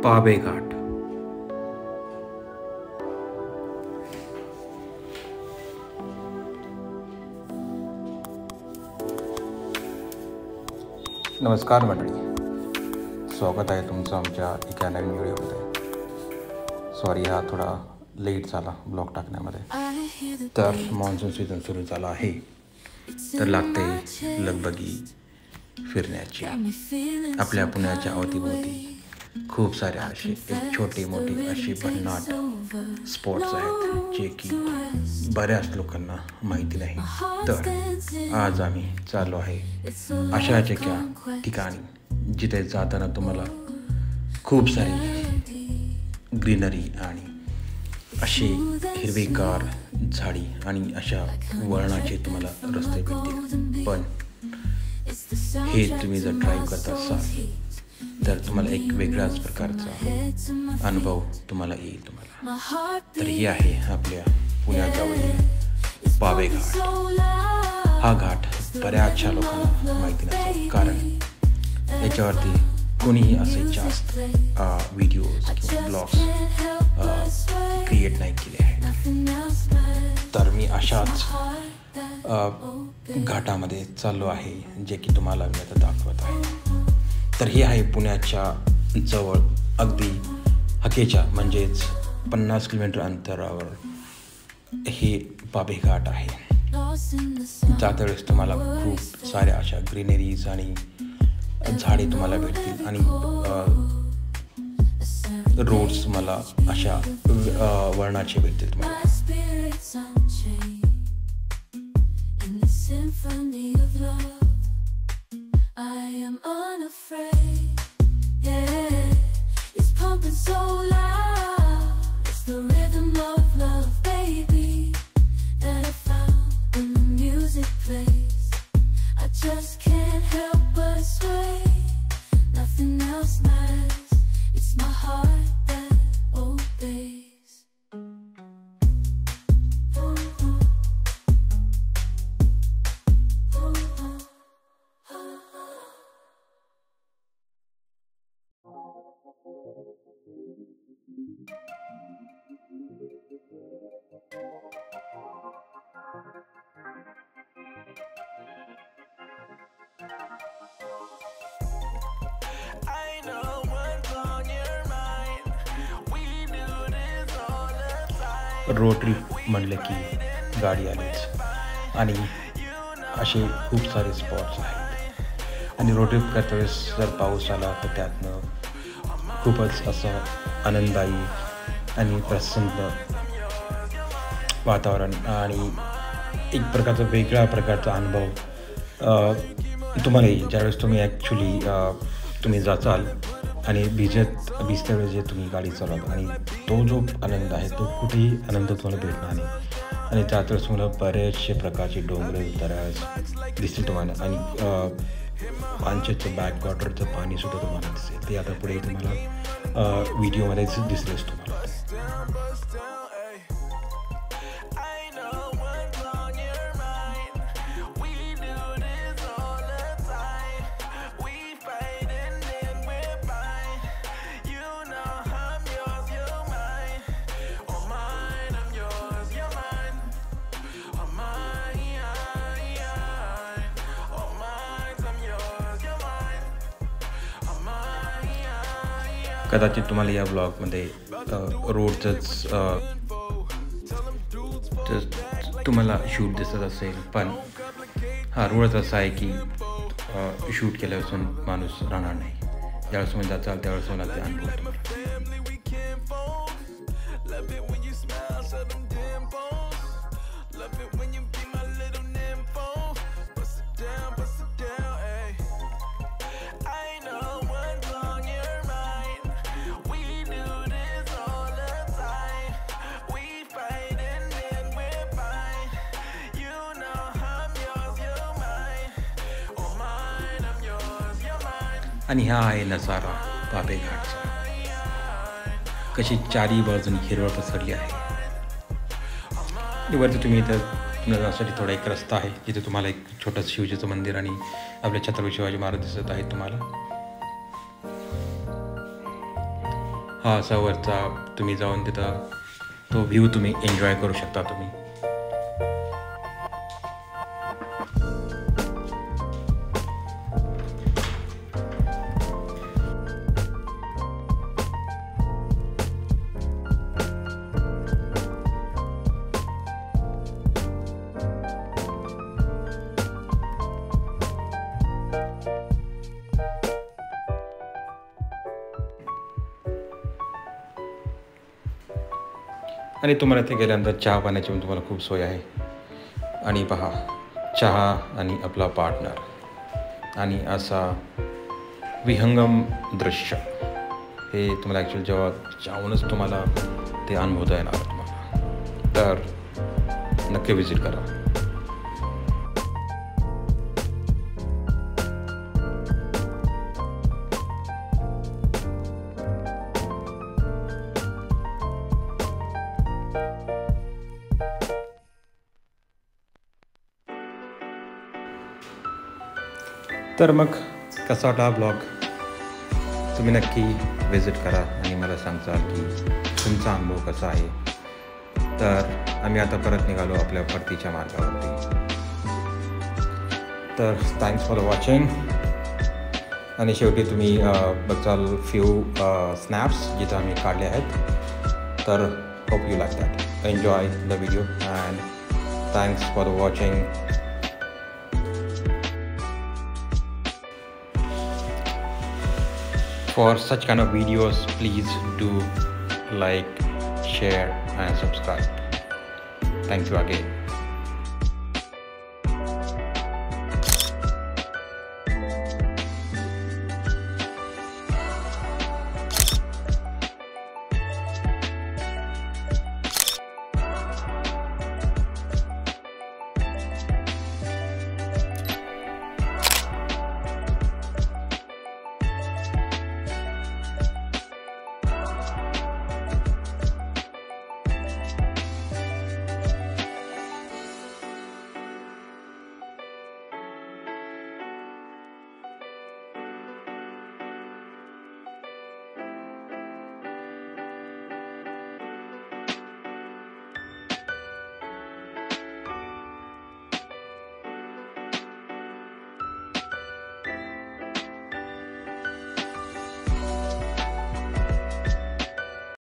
पाबे घाट। नमस्कार मंडळी, स्वागत आहे तुमचं आमच्या एका नवीन व्हिडिओमध्ये। सॉरी, हा थोडा लेट झाला ब्लॉग टाकण्यामध्ये। तर मान्सून सीझन सुरू झाला आहे, तर लागते लगबगी फिरण्याची। आपल्या पुण्याच्या अवतीभोवती खूप सारे असे एक छोटे मोठे असे भन्नाट स्पॉट्स आहेत जे की बऱ्याच लोकांना माहिती नाही। तर आज आम्ही चाललो आहे अशाच एका ठिकाणी जिथे जाताना तुम्हाला खूप सारी ग्रीनरी आणि अशी हिरवीगार झाडी आणि अशा वळणाचे तुम्हाला रस्ते भेटतील। पण हे तुम्ही जर ड्राईव्ह करत असाल तर तुम्हाला एक वेगळ्याच प्रकारचा अनुभव तुम्हाला येईल। तर ही आहे आपल्या पुण्याजवळील पाबे घाट। हा घाट बऱ्याचशा लोकांना माहिती नसतो, कारण याच्यावरती कोणीही असे जास्त व्हिडिओज किंवा ब्लॉग्स क्रिएट नाही केले आहेत। तर मी अशाच घाटामध्ये चाललो आहे जे की तुम्हाला मी आता दाखवत आहे। तर हे आहे पुण्याच्या जवळ अगदी हकेच्या म्हणजेच 50 किलोमीटर अंतरावर हे पाबे घाट आहे। जाता वेळेस तुम्हाला खूप साऱ्या अशा ग्रीनरीज आणि झाडे तुम्हाला भेटतील आणि रोड्स मला अशा वळणाचे भेटतील तुम्हाला। रोड ट्रिप म्हणलं की गाडी आलीच आणि असे खूप सारे स्पॉट्स आहेत। आणि रोड ट्रिप करता वेळेस जर पाऊस आला तर त्यातनं खूपच असं आनंददायी आणि प्रसन्न वातावरण आणि एक प्रकारचा वेगळा प्रकारचा अनुभव तुम्हाला येईल ज्यावेळेस तुम्ही ॲक्च्युली तुम्ही जाचाल आणि भिजत्या वेळेस जे तुम्ही गाडी चालवता, आणि तो जो आनंद आहे तो कुठेही आनंद तुम्हाला भेटणार नाही। आणि त्यात वेळेस तुम्हाला बरेचसे प्रकारचे डोंगर उतारास दिसतील तुम्हाला, आणि पानशेचं बॅकवॉटरचं पाणीसुद्धा तुम्हाला दिसेल। ते आता पुढे तुम्हाला व्हिडिओमध्येच दिसेलच तुम्हाला। कदाचित तुम्हाला या ब्लॉगमध्ये रोडचंच तुम्हाला शूट दिसत असेल, पण हा रोडच असा आहे की शूट केल्यापासून माणूस राहणार नाही। ज्यावेळेस तुम्ही जाचाल त्यावेळेस मला ते अनुभव आणि हा आहे नजारा पाबे घाटचा। कशी चारी बाजूनी हिरवळ पसरली आहे। वरती तुम्ही इथं जाण्यासाठी थोडा एक रस्ता आहे जिथे तुम्हाला एक छोटंसं शिवजीचं मंदिर आणि आपल्या छत्रपती शिवाजी महाराज दिसत आहेत तुम्हाला। हा असा वरचा तुम्ही जाऊन तिथं तो व्ह्यू तुम्ही एन्जॉय करू शकता तुम्ही. आणि तुम्हाला इथे गेल्यानंतर चहा पाण्याची पण तुम्हाला खूप सोय आहे. आणि पहा चहा आणि आपला पार्टनर आणि असा विहंगम दृश्य हे तुम्हाला ॲक्च्युअली जेव्हा जाऊनच तुम्हाला ते अनुभवता येणार तुम्हाला. तर नक्की विजिट करा. तर मग कसा वाटला ब्लॉग तुम्ही नक्की विजिट करा आणि मला सांगचाल की तुमचा अनुभव कसा आहे. तर आम्ही आता परत निघालो आपल्या परतीच्या मार्गावरती. तर थँक्स फॉर वॉचिंग. आणि शेवटी तुम्ही बघाल फ्यू स्नॅप्स जिथं आम्ही काढले आहेत. तर hope you like that. Enjoy the video and thanks for watching. For such kind of videos, please do like, share and subscribe. Thank you again.